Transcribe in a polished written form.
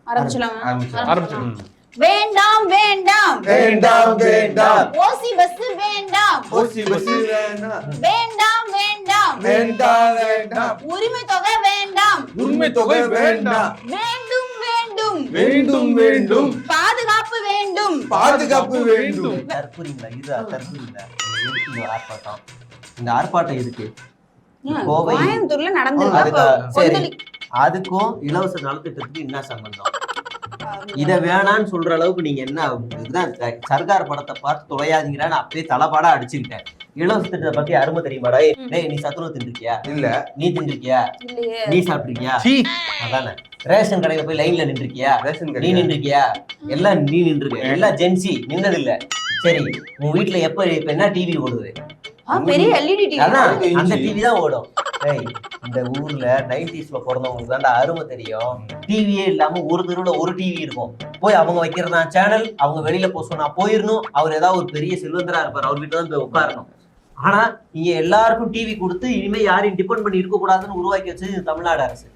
ஆரம்பிச்சிடலாம். வேண்டாம் வேண்டாம் வேண்டாம் வேண்டாம் ஓசி பஸ் வேண்டாம் ஓசி பஸ் வேண்டாம் வேண்டாம் வேண்டாம் வேண்டாம் வேண்டாம் உரிமை தொகை வேண்டாம் உரிமை தொகை வேண்டாம் வேண்டும் வேண்டும் வேண்டும் வேண்டும் பாதுகாப்பு வேண்டும் பாதுகாப்பு வேண்டும். தற்கொலைங்களா இது தற்கொலைங்களா எதுக்கு இந்த ஆர்ப்பாட்டம்? இந்த ஆர்ப்பாட்டம் எதுக்கு? கோவை கோயம்புத்தூர்ல அதுக்கு சரி நடந்திருக்கு. அதுக்கும் இலவச நலத்திட்டத்துக்கு என்ன சம்பந்தம்? இத வேணான்னு சொல்ற அளவுக்கு நீங்க என்ன இதுதான் சர்க்கார் படத்தை பார்த்து தொலையாதீங்கன்னு அப்பயே தலைப்பாடா அடிச்சுக்கிட்டேன். இலவச திட்டத்தை பத்தி அருமை தெரியுமாடா? டேய் நீ சத்துணவு தின்றுக்கியா? இல்ல. நீ தின்றுக்கியா? இல்லையே. நீ சாப்பிட்டிருக்கியா? அதானே. ரேஷன் கடையில போய் லைன்ல நின்றுக்கியா? நீ நின்றுக்கியா? எல்லாம் நீ நின்றுக்க. எல்லாம் ஜென்சி நின்னது இல்ல. சரி உன் வீட்டுல இப்ப என்ன டிவி ஓடுது? பெரிய எல்இடி டிவி. அதான் அந்த டிவி தான் ஓடும். இந்த ஊர்ல 90s பிறந்தவங்களுக்கு தான் அருமை தெரியும். டிவியே இல்லாம ஒரு தெருவுல ஒரு டிவி இருக்கும். போய் அவங்க வைக்கிறதா சேனல். அவங்க வெளியில போக சொன்னா போயிடணும். அவர் ஏதாவது ஒரு பெரிய செல்வந்தரா இருப்பார், அவர் வீட்டுல தான் போய் உட்காரணும். ஆனா இங்க எல்லாருக்கும் டிவி கொடுத்து இனிமே யாரையும் டிபெண்ட் பண்ணி இருக்க கூடாதுன்னு உருவாக்கி வச்சது தமிழ்நாடு அரசு.